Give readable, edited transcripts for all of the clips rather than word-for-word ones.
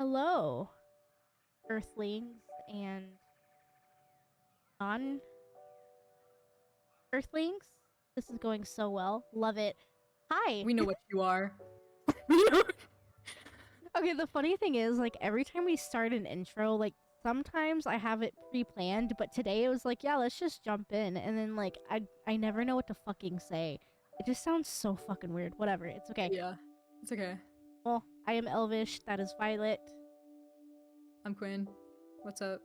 Hello, Earthlings and non Earthlings. This is going so well. Love it. Hi. We know what you are. Okay, the funny thing is, like, every time we start an intro, like, sometimes I have it pre-planned, but today it was like, yeah, let's just jump in. And then, like, I never know what to fucking say. It just sounds so fucking weird. Whatever, it's okay. Yeah, it's okay. Well, I am Elvish. That is Violet. I'm Quinn. What's up?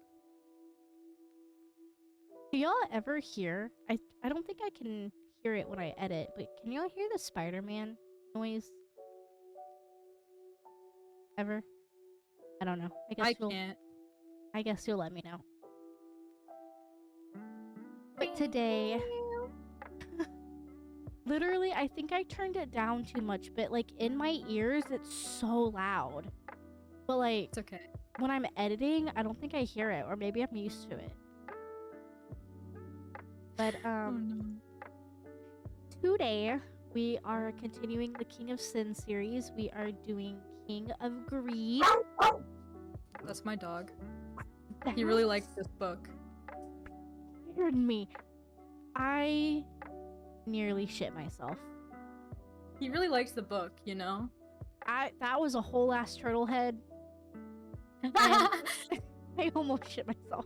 Do y'all ever hear? I don't think I can hear it when I edit, but can y'all hear the Spider-Man noise? Ever? I don't know. I can't. I guess you'll let me know. But today, literally, I think I turned it down too much, but like in my ears, it's so loud. But like, It's okay. when I'm editing, I don't think I hear it, or maybe I'm used to it. But Oh no. today we are continuing the King of Sin series. We are doing King of Greed. That's my dog. He really likes this book. Scared me. I nearly shit myself. He really likes the book, you know? That was a whole ass turtle head. I almost shit myself.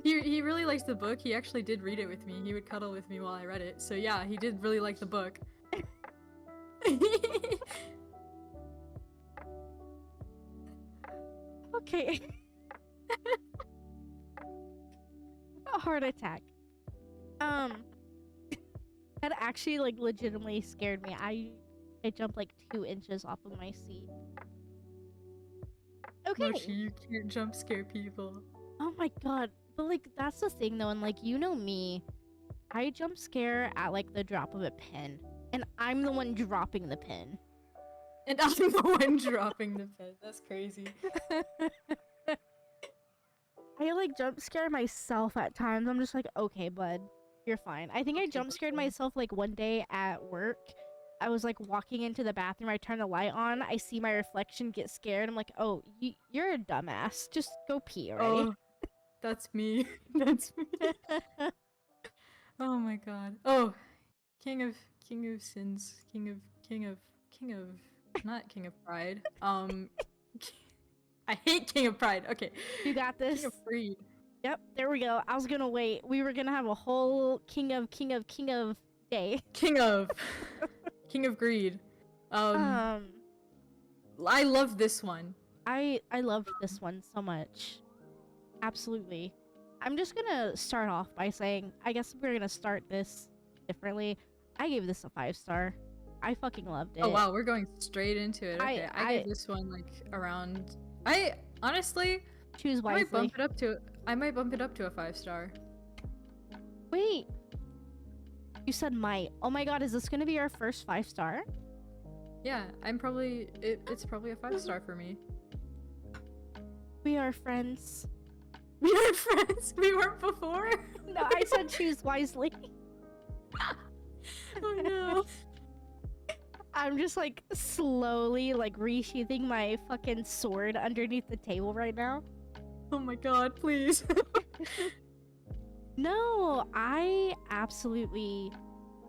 He really likes the book. He actually did read it with me. He would cuddle with me while I read it. So yeah, he did really like the book. Okay. A heart attack. That actually like legitimately scared me. I jumped like 2 inches off of my seat. Okay. Mochi, you can't jump scare people. Oh my god. But like that's the thing though, and like you know me, I jump scare at like the drop of a pin. And I'm the one dropping the pin. And I'm the one dropping the pen. That's crazy. I like jump scare myself at times. I'm just like, okay, bud, you're fine. I think I Okay, jump scared myself like one day at work. I was like walking into the bathroom. I turn the light on. I see my reflection, get scared. I'm like, oh, you're a dumbass. Just go pee already. Oh, that's me. That's me. Oh my god. Oh, King of Sins. King of not King of Pride. I hate King of Pride. Okay. You got this. King of Greed. Yep, there we go. I was gonna wait. We were gonna have a whole king of day. King of Greed. I love this one. I loved this one so much. Absolutely. I'm just gonna start off by saying, I guess we're gonna start this differently. I gave this a 5-star. I fucking loved it. Oh wow, we're going straight into it. Okay, I gave this one like around. I honestly choose wisely. I might bump it up to a 5-star. Wait. You said might. Oh my god, is this gonna be our first 5-star? Yeah, I'm probably it's probably a 5-star for me. We are friends. We are friends. We weren't before. No, I said choose wisely. Oh no. I'm just like slowly like resheathing my fucking sword underneath the table right now. Oh my god, please. No, I absolutely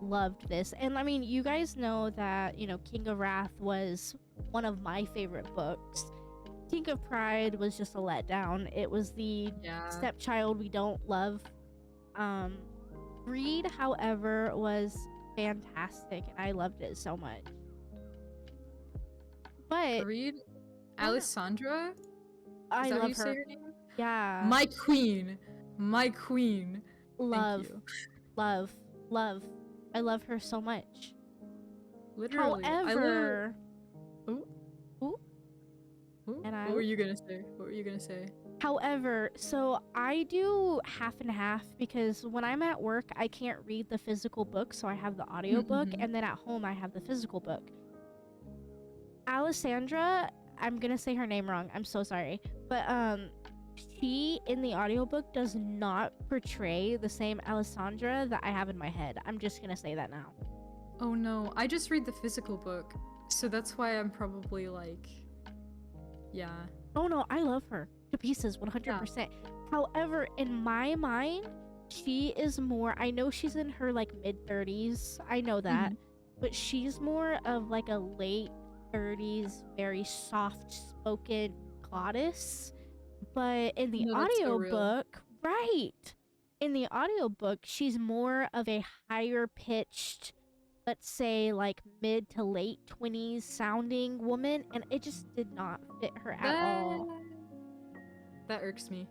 loved this. And I mean, you guys know that, you know, King of Wrath was one of my favorite books. King of Pride was just a letdown. It was the stepchild we don't love. Greed, however, was fantastic, and I loved it so much. But Greed? Alessandra? I love Say her. her name? Yeah. My queen. My queen. Love. Thank you. Love. I love her so much. Literally. However, Ooh. And What were you gonna say? What were you gonna say? However, so I do half and half because when I'm at work, I can't read the physical book, so I have the audiobook, and then at home I have the physical book. Alessandra, I'm gonna say her name wrong. I'm so sorry. But she in the audiobook does not portray the same Alessandra that I have in my head. I'm just gonna say that now. Oh no, I just read the physical book, so that's why I'm probably like Yeah. Oh no, I love her to pieces, Yeah. 100%. However, in my mind, she is more, I know she's in her like mid 30s, I know that, Mhm. but she's more of like a late 30s, very soft spoken goddess. But in the No, that's so real. audiobook, right? In the audiobook, she's more of a higher pitched, let's say like mid to late 20s sounding woman, and it just did not fit her at That all. that irks me.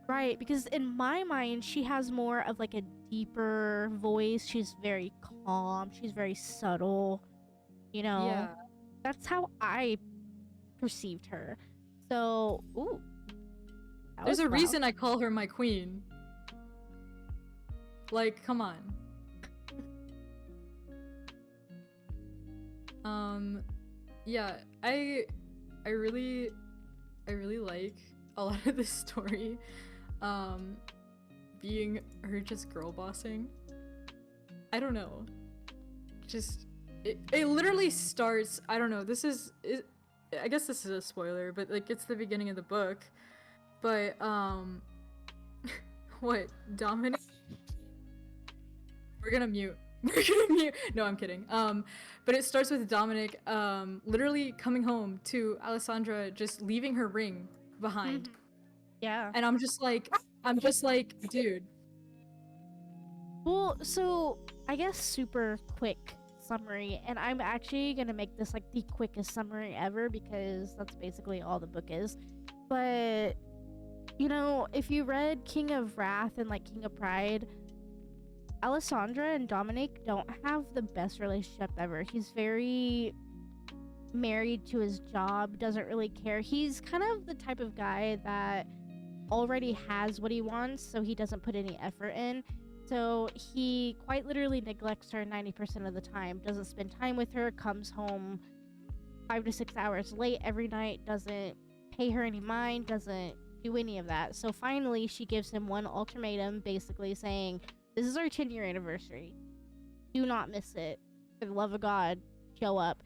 Right, because in my mind, she has more of like a deeper voice. She's very calm, she's very subtle, you know. Yeah. That's how I perceived her. So, ooh, that There's was a loud. reason I call her my queen. Like, come on. Yeah, I really like a lot of this story. Being her just girl bossing. I don't know. Just it literally starts, I don't know, I guess this is a spoiler, but like it's the beginning of the book. But what, Dominic? We're gonna mute. We're gonna mute. No, I'm kidding. But it starts with Dominic literally coming home to Alessandra just leaving her ring behind. Yeah. And I'm just like, dude. Well, so I guess super quick summary, and I'm actually gonna make this like the quickest summary ever because that's basically all the book is. But you know, if you read King of Wrath and like King of Pride, Alessandra and Dominic don't have the best relationship ever. He's very married to his job, doesn't really care. He's kind of the type of guy that already has what he wants, so he doesn't put any effort in. So he quite literally neglects her 90% of the time, doesn't spend time with her, comes home 5 to 6 hours late every night, doesn't pay her any mind, doesn't do any of that. So finally, she gives him one ultimatum, basically saying, "This is our 10-year anniversary. Do not miss it. For the love of God, show up."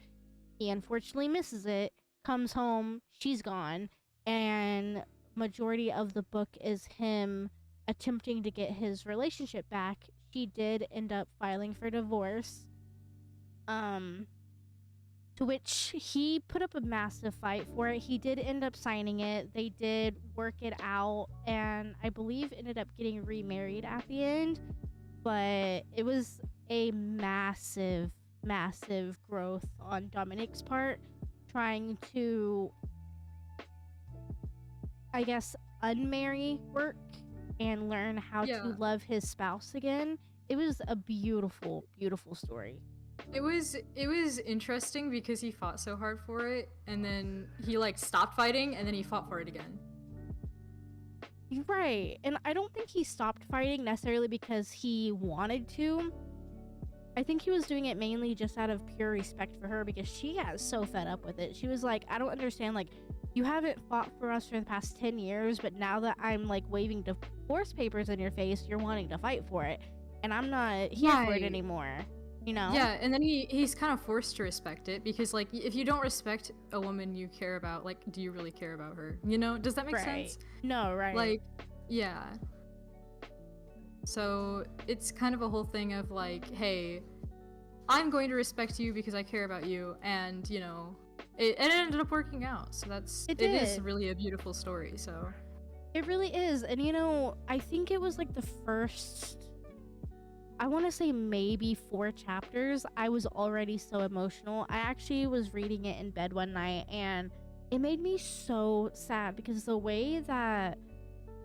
He unfortunately misses it, comes home, she's gone, and majority of the book is him attempting to get his relationship back. She did end up filing for divorce. To which he put up a massive fight for it. He did end up signing it. They did work it out, and I believe ended up getting remarried at the end. But it was a massive, massive growth on Dominic's part, trying to, I guess, unmarry work and learn how to Yeah. love his spouse again. It was a beautiful, beautiful story. It was interesting because he fought so hard for it, and then he like stopped fighting, and then he fought for it again. You're right. And I don't think he stopped fighting necessarily because he wanted to. I think he was doing it mainly just out of pure respect for her because she got so fed up with it. She was like, "I don't understand, like, you haven't fought for us for the past 10 years, but now that I'm like waving divorce papers in your face, you're wanting to fight for it. And I'm not here for it Right. anymore." You know? Yeah, and then he's kind of forced to respect it because like if you don't respect a woman you care about, like do you really care about her? You know? Does that make Right. sense? No, right. Like, yeah. So it's kind of a whole thing of like, hey, I'm going to respect you because I care about you, and you know, it ended up working out. So it is did. really a beautiful story. So It really is. And you know, I think it was like the first, I want to say maybe 4 chapters, I was already so emotional. I actually was reading it in bed one night and it made me so sad because the way that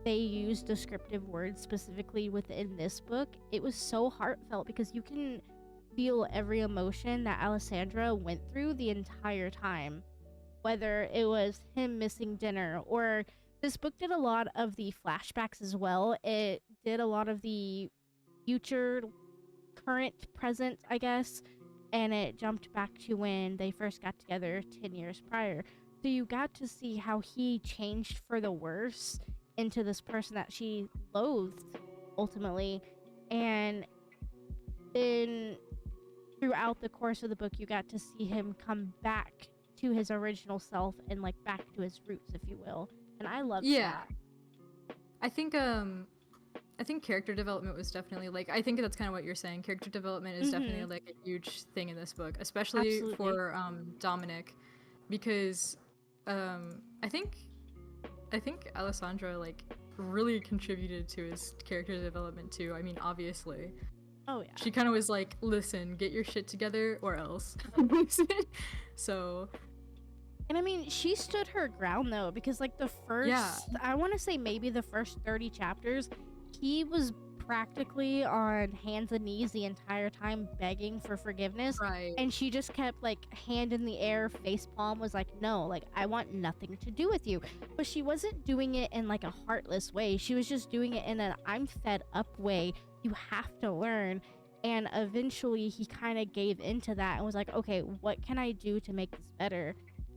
they use descriptive words specifically within this book, it was so heartfelt because you can feel every emotion that Alessandra went through the entire time. Whether it was him missing dinner, or this book did a lot of the flashbacks as well. It did a lot of the future, current, present, I guess, and it jumped back to when they first got together 10 years prior. So you got to see how he changed for the worse into this person that she loathed ultimately. And then throughout the course of the book, you got to see him come back to his original self and like back to his roots, if you will. And I love Yeah. that. I think character development was definitely like, I think that's kind of what you're saying. Character development is definitely like a huge thing in this book, especially Absolutely. for Dominic, because I think Alessandra like really contributed to his character development too. I mean, obviously. Oh yeah. She kind of was like, listen, get your shit together or else. So. And I mean, she stood her ground though, because like the first, I want to say maybe the first 30 chapters, he was practically on hands and knees the entire time begging for forgiveness. Right. And she just kept like hand in the air, face palm, was like, no, like I want nothing to do with you. But she wasn't doing it in like a heartless way. She was just doing it in an I'm fed up way. You have to learn. And eventually he kind of gave into that and was like, okay, what can I do to make this better?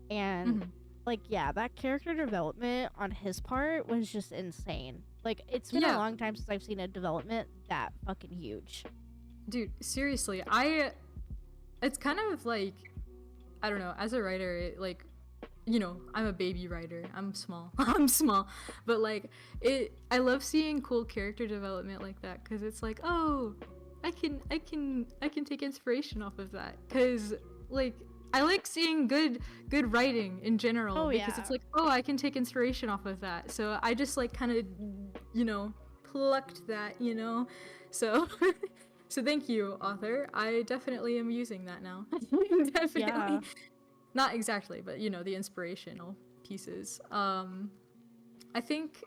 And like, yeah, that character development on his part was just insane. Like, it's been a long time since I've seen a development that fucking huge. Dude, seriously, it's kind of like, I don't know, as a writer, it, like, you know, I'm a baby writer. I'm small. I'm small. But like, I love seeing cool character development like that, because it's like, oh, I can take inspiration off of that. Because like, I like seeing good writing in general, because it's like, oh, I can take inspiration off of that. So I just like kind of, you know, plucked that, you know. So so thank you, author. I definitely am using that now. Definitely. Yeah. Not exactly, but you know, the inspirational pieces. I think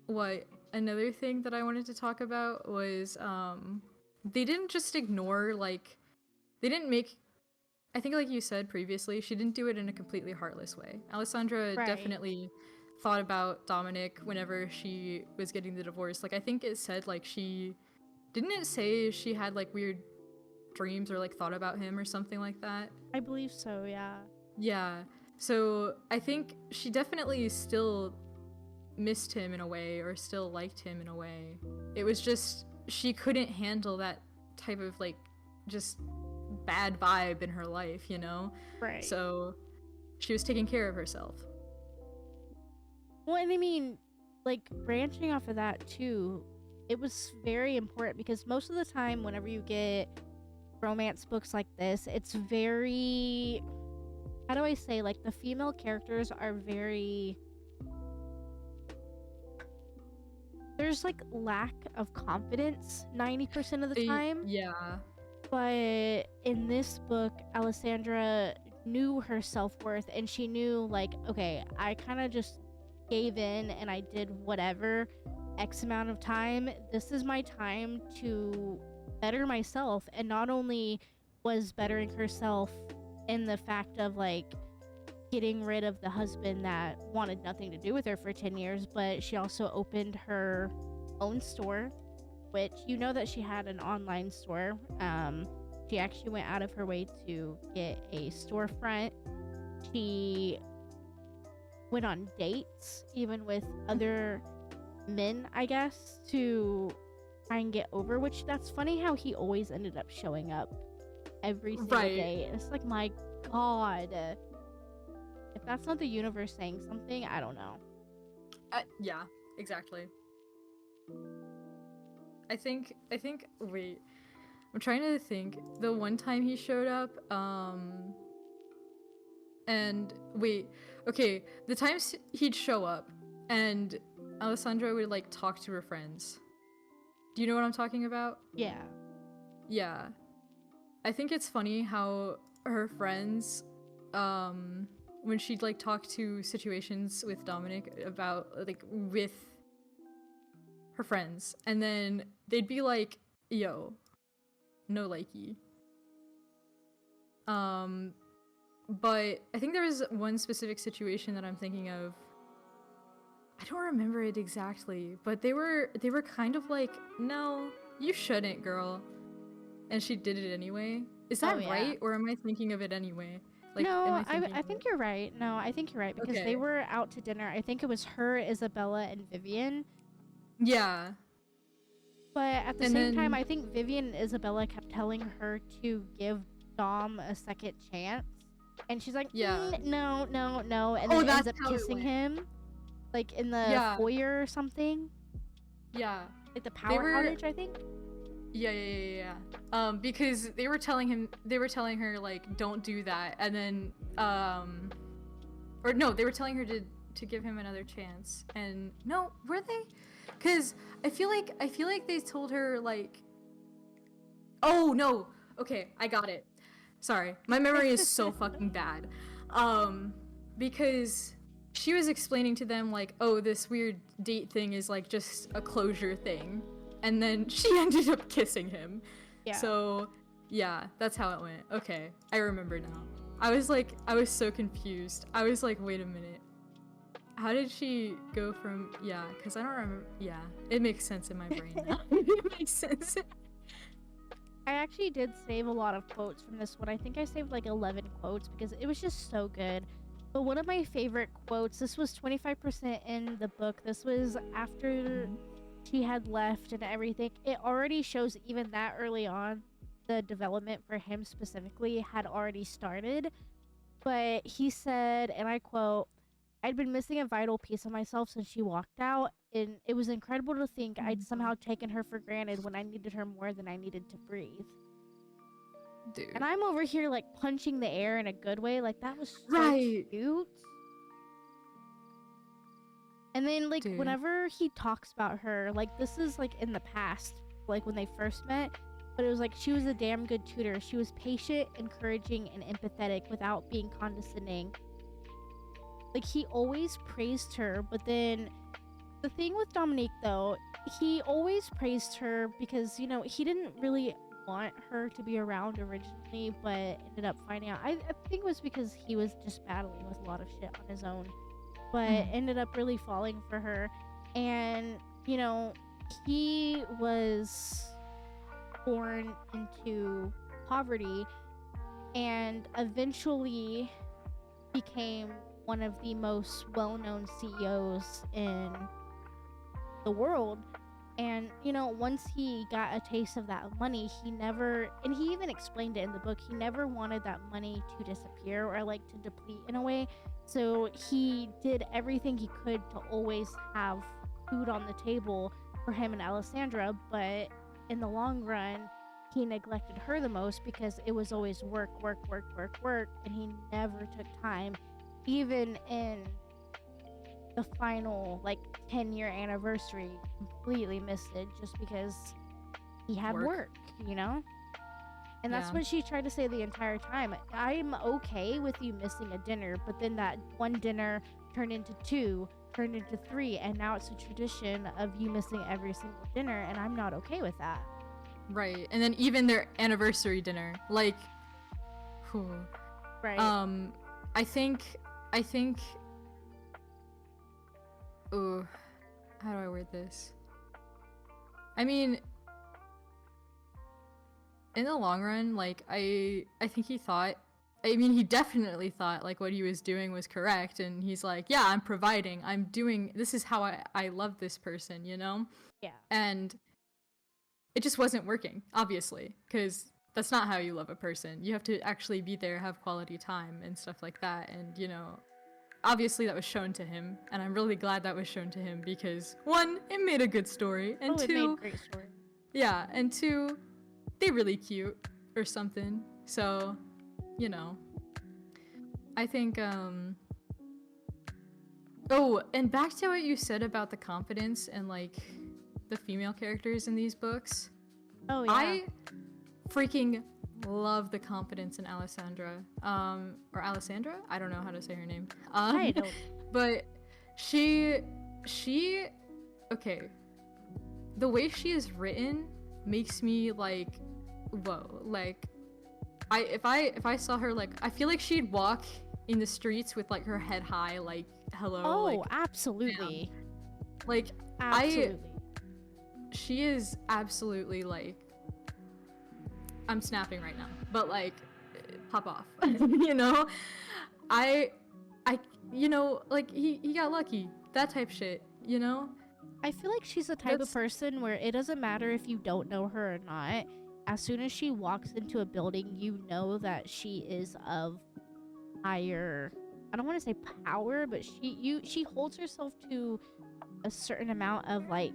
what another thing that I wanted to talk about was they didn't just ignore, like, they didn't make, I think like you said previously, she didn't do it in a completely heartless way. Alessandra definitely thought about Dominic whenever she was getting the divorce. Like, I think it said like didn't it say she had like weird dreams or like thought about him or something like that? I believe so, yeah. Yeah. So I think she definitely still missed him in a way, or still liked him in a way. It was just she couldn't handle that type of like just bad vibe in her life, you know? Right. So she was taking care of herself. Well, and I mean, like, branching off of that too, it was very important because most of the time whenever you get romance books like this, it's very, how do I say, like, the female characters are very, there's like lack of confidence 90% of the time. Yeah. But in this book, Alessandra knew her self-worth, and she knew, like, okay, I kind of just gave in and I did whatever X amount of time. This is my time to better myself. And not only was bettering herself in the fact of, like, getting rid of the husband that wanted nothing to do with her for 10 years, but she also opened her own store, which, you know, that she had an online store. She actually went out of her way to get a storefront. She went on dates, even with other men, I guess, to try and get over, which, that's funny how he always ended up showing up every single day. And it's like, my God. If that's not the universe saying something, I don't know. Yeah, exactly. I think, wait, I'm trying to think. The one time he showed up, and wait, okay, the times he'd show up and Alessandra would like talk to her friends. Do you know what I'm talking about? Yeah. Yeah. I think it's funny how her friends, when she'd like talk to situations with Dominic about, like, with her friends, and then they'd be like, yo, no likey. But I think there was one specific situation that I'm thinking of. I don't remember it exactly, but they were kind of like, no, you shouldn't, girl. And she did it anyway. Is that right? Or am I thinking of it anyway? Like, no, I think you're right. No, I think you're right, because they were out to dinner. I think it was her, Isabella, and Vivian. Yeah. But at the same time, I think Vivian and Isabella kept telling her to give Dom a second chance. And she's like, Yeah. no, no, no, and Oh, then ends that's up how it kissing went. him, like in the Yeah. foyer or something, Yeah. like the They power were outage, I think. yeah. Because they were telling her like, don't do that, and then or no, they were telling her to give him another chance, and no, were they? Because I feel like they told her like, oh no, okay, I got it. Sorry, my memory is so fucking bad. Because she was explaining to them like, oh, this weird date thing is like just a closure thing, and then she ended up kissing him. Yeah. So yeah, that's how it went. Okay, I remember now. I was so confused. I was like, wait a minute. How did she go from, yeah, because I don't remember. Yeah, it makes sense in my brain now. It makes sense. I actually did save a lot of quotes from this one. I think I saved like 11 quotes because it was just so good. But one of my favorite quotes, this was 25% in the book. This was after she had left and everything. It already shows even that early on, the development for him specifically had already started. But he said, and I quote, I'd been missing a vital piece of myself since she walked out, and it was incredible to think I'd somehow taken her for granted when I needed her more than I needed to breathe. Dude. And I'm over here like punching the air in a good way, like that was so Right. cute. And then like Dude. whenever he talks about her, like this is like in the past, like when they first met, but it was like she was a damn good tutor. She was patient, encouraging, and empathetic without being condescending. Like he always praised her, but then the thing with Dominique though, he always praised her because, you know, he didn't really want her to be around originally, but ended up finding out. I think it was because he was just battling with a lot of shit on his own, but ended up really falling for her. And, you know, he was born into poverty and eventually became one of the most well-known CEOs in the world. And, you know, once he got a taste of that money, he never, and he even explained it in the book, he never wanted that money to disappear or like to deplete in a way. So he did everything he could to always have food on the table for him and Alessandra, but in the long run, he neglected her the most because it was always work, and he never took time, even in the final like 10-year anniversary, completely missed it just because he had work, you know? And that's what she tried to say the entire time. I'm okay with you missing a dinner, but then that one dinner turned into 2, turned into 3, and now it's a tradition of you missing every single dinner, and I'm not okay with that. Right. And then even their anniversary dinner, like, whew. Right. I think ooh, how do I word this? I mean, in the long run, like, I think he thought, I mean, he definitely thought, like, what he was doing was correct, and he's like, yeah, I'm providing, I'm doing, this is how I love this person, you know? Yeah. And it just wasn't working, obviously, because that's not how you love a person. You have to actually be there, have quality time, and stuff like that, and, you know, obviously that was shown to him, and I'm really glad that was shown to him because, 1, it made a good story, and 2, it made a great story. Yeah, and 2, they really cute or something. So, you know, I think oh, and back to what you said about the confidence and like the female characters in these books. Oh yeah. I freaking love the confidence in Alessandra. Or Alessandra? I don't know how to say her name. I don't. But she okay. The way she is written makes me like, whoa, like if I saw her, like, I feel like she'd walk in the streets with like her head high, like, hello. Oh, like, absolutely. Like, absolutely. She is absolutely like, I'm snapping right now, but like, pop off. You know? I you know, like, he got lucky, that type shit, you know? I feel like she's the type of person where it doesn't matter if you don't know her or not. As soon as she walks into a building, you know that she is of higher, I don't want to say power, but she holds herself to a certain amount of like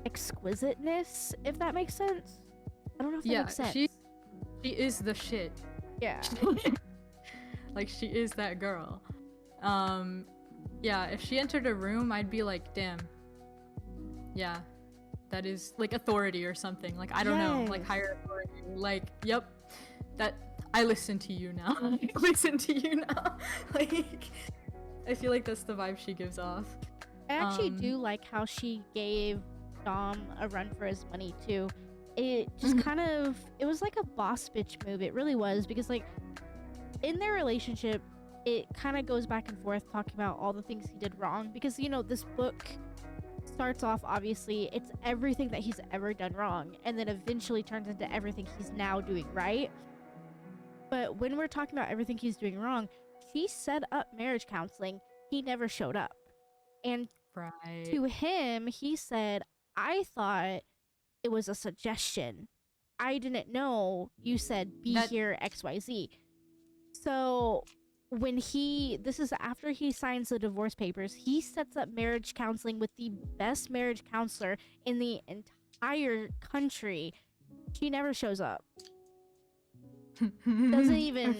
exquisiteness, if that makes sense. I don't know if that Yeah, makes sense. she is the shit. Yeah. Like, she is that girl. Yeah, if she entered a room, I'd be like, damn. Yeah, that is like authority or something. Like, I don't know, like higher authority. Like, yep, that I listen to you now. I listen to you now. Like, I feel like that's the vibe she gives off. I actually do like how she gave Dom a run for his money too. It just kind of, it was like a boss bitch move. It really was, because like in their relationship, it kind of goes back and forth talking about all the things he did wrong, because you know this book starts off, obviously it's everything that he's ever done wrong, and then eventually turns into everything he's now doing right. But when we're talking about everything he's doing wrong, she set up marriage counseling. He never showed up. And Right. to him, he said, I thought it was a suggestion. I didn't know you said be here XYZ. So when this is after he signs the divorce papers, he sets up marriage counseling with the best marriage counselor in the entire country. She never shows up. Doesn't even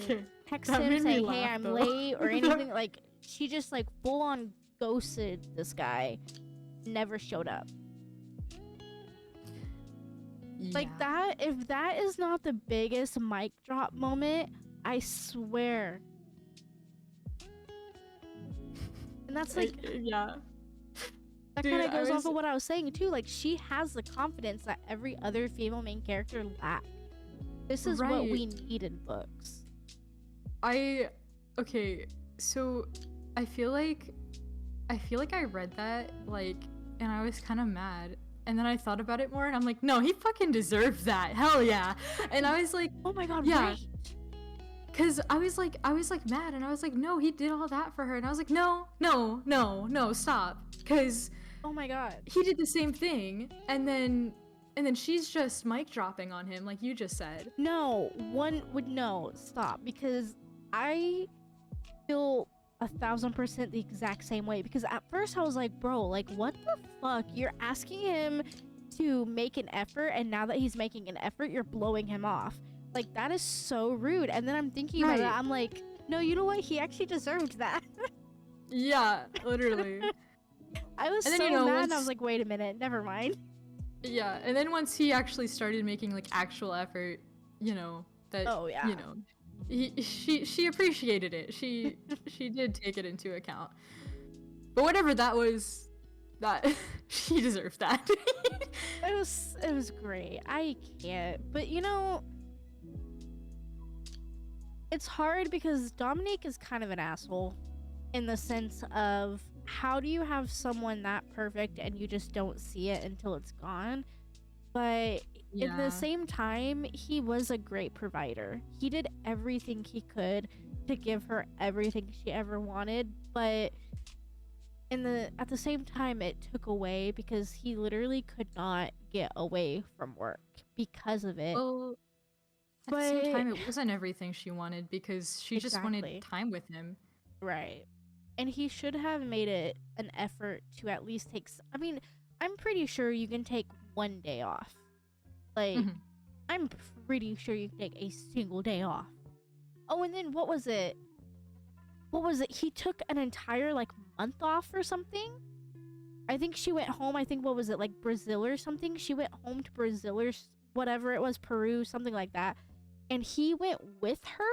text him saying, hey, I'm late or anything. Like, she just like full on ghosted this guy. Never showed up. Yeah. Like that, if that is not the biggest mic drop moment, I swear. And that's like, yeah. that kind of goes off of what I was saying too. Like, she has the confidence that every other female main character lacks. This is what we need in books. Okay, so I feel like I read that, like, and I was kind of mad. And then I thought about it more, and I'm like, no, he fucking deserved that. Hell yeah. And I was like, oh my god, yeah. right. Cause I was like mad, and I was like, no, he did all that for her. And I was like, no, stop. Cause oh my god, he did the same thing, and then she's just mic dropping on him, like you just said. No, one would no, stop, because I feel 1000% the exact same way. Because at first I was like, bro, like what the fuck? You're asking him to make an effort, and now that he's making an effort, you're blowing him off. Like, that is so rude. And then I'm thinking about it, I'm like, no, you know what? He actually deserved that. Yeah, literally. I was so mad, and I was like, wait a minute, never mind. Yeah, and then once he actually started making like actual effort, you know, that you know, she appreciated it. She did take it into account. But whatever that was, that she deserved that. It was great. I can't. But you know, it's hard because Dominic is kind of an asshole in the sense of, how do you have someone that perfect and you just don't see it until it's gone? But in the same time, he was a great provider. He did everything he could to give her everything she ever wanted, but at the same time, it took away, because he literally could not get away from work because of it. Well, at the same time, it wasn't everything she wanted, because she just wanted time with him. Right. And he should have made it an effort to at least take... I mean, I'm pretty sure you can take one day off. Like, I'm pretty sure you can take a single day off. Oh, and then what was it? He took an entire, like, month off or something? I think she went home, what was it, like Brazil or something? She went home to Brazil or whatever it was, Peru, something like that. And he went with her?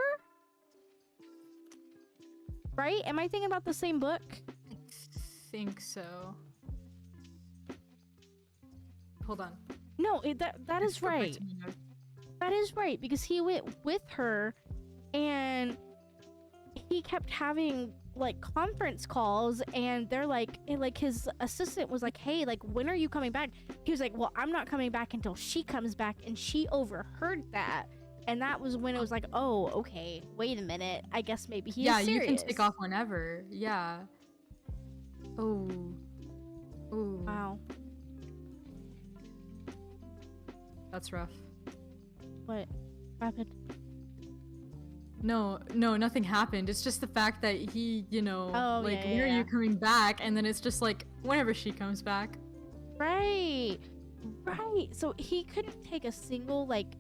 Right? Am I thinking about the same book? I think so. Hold on. No, that is right. That is right, because he went with her, and he kept having like conference calls, and they're like, his assistant was like, hey, like, when are you coming back? He was like, well, I'm not coming back until she comes back, and she overheard that. And that was when it was like, oh, okay, wait a minute. I guess maybe he's serious. Yeah, you can take off whenever. Yeah. Oh. Ooh. Wow. That's rough. What happened? no, nothing happened. It's just the fact that he, Oh, like, yeah, when are yeah. you coming back? And then it's just like, whenever she comes back. Right. Right. So he couldn't take a single like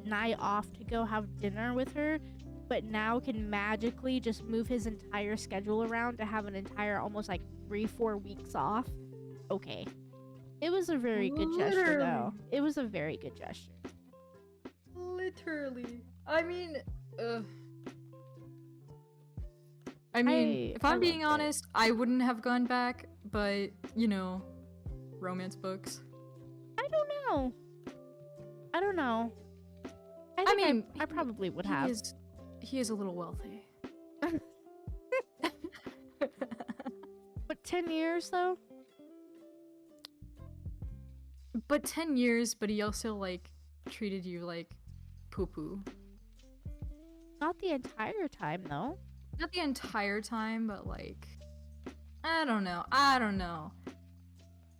night off to go have dinner with her, but now can magically just move his entire schedule around to have an entire almost like 3-4 weeks off. Okay. It was a very good gesture though. It was a very good gesture. Literally. I mean, if I'm being loved it. honest, I wouldn't have gone back, but, romance books. I don't know. I don't know. I think I probably would have. He is a little wealthy. But 10 years though? But 10 years, but he also, like, treated you like poo-poo. Not the entire time though. Not the entire time, but, like, I don't know. I don't know.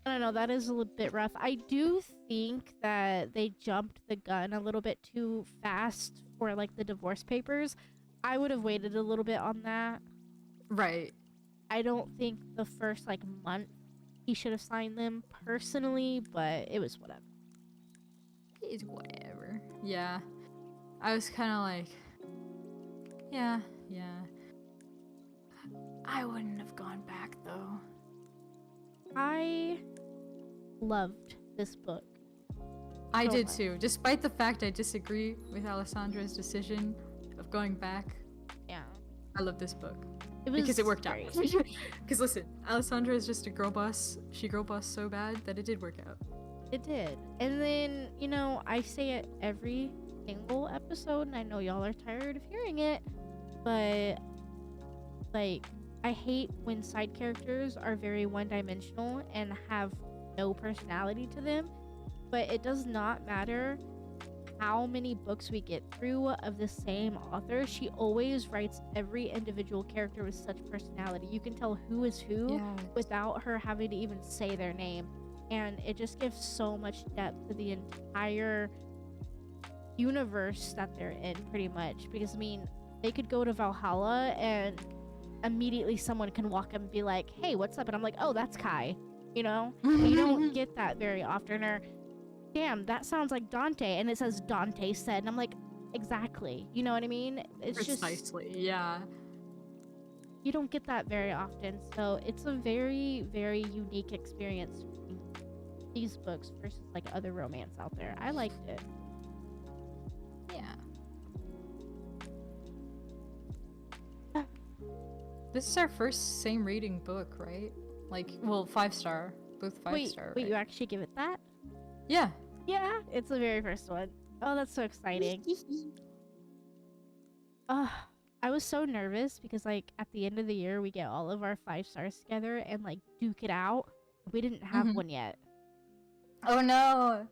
That is a little bit rough. I do think that they jumped the gun a little bit too fast for like the divorce papers. I would have waited a little bit on that. Right. I don't think the first like month he should have signed them personally, but it was whatever. It's whatever. Yeah. I was kind of like, yeah. I wouldn't have gone back though. I loved this book. I did too, despite the fact I disagree with Alessandra's decision of going back. Yeah. I love this book. Because it worked out. Because listen, Alessandra is just a girl boss. She girl boss so bad that it did work out. It did. And then, I say it every single episode, and I know y'all are tired of hearing it, but, like, I hate when side characters are very one-dimensional and have no personality to them, but it does not matter how many books we get through of the same author. She always writes every individual character with such personality. You can tell who is who without her having to even say their name, and it just gives so much depth to the entire universe that they're in, pretty much. Because they could go to Valhalla and immediately someone can walk up and be like, hey, what's up? And I'm like, oh, that's Kai. You don't get that very often. Or damn, that sounds like Dante, and it says Dante said, and I'm like, exactly. You know what I mean? It's precisely, yeah. You don't get that very often, so it's a very, very unique experience reading these books versus like other romance out there. I liked it. Yeah. This is our first same rating book, right? Like, well, 5-star. Both 5-star. Wait, you actually give it that? Yeah. Yeah, it's the very first one. Oh, that's so exciting. I was so nervous because, like, at the end of the year, we get all of our 5 stars together and, like, duke it out. We didn't have one yet. Oh, no.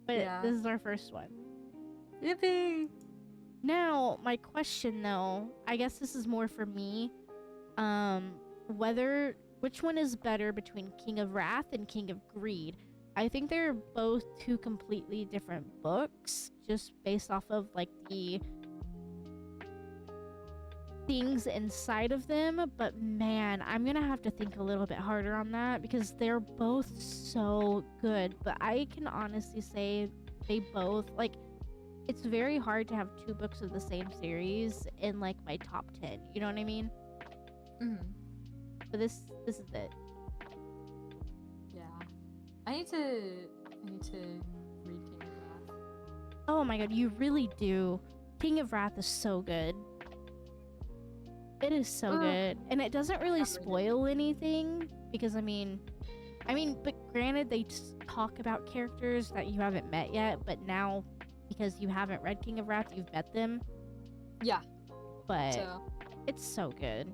But this is our first one. Yippee! Now, my question, though, I guess this is more for me. Which one is better between King of Wrath and King of Greed? I think they're both two completely different books, just based off of, like, the things inside of them, but man, I'm gonna have to think a little bit harder on that because they're both so good. But I can honestly say they both, like, it's very hard to have 2 books of the same series in, like, my top 10, you know what I mean? But this is it. Yeah. I need to read King of Wrath. Oh my god, you really do. King of Wrath is so good. It is so good. And it doesn't really spoil anything because but granted they talk about characters that you haven't met yet, but now because you haven't read King of Wrath, you've met them. Yeah. But it's so good.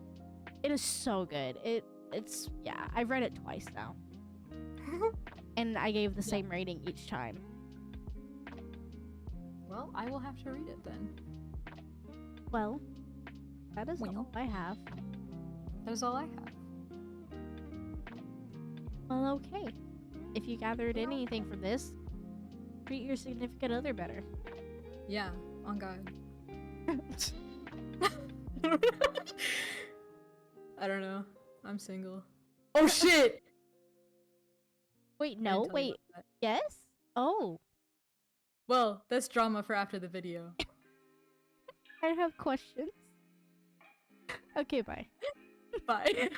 It is so good. It's I've read it twice now. And I gave the same rating each time. Well, I will have to read it then. Well, that is all I have. That is all I have. Well, okay. If you gathered anything from this, treat your significant other better. Yeah, on God. I don't know. I'm single. Oh shit! Wait, I didn't no, tell you wait. about that. Yes? Oh, Well, that's drama for after the video. I have questions. Okay, bye. Bye.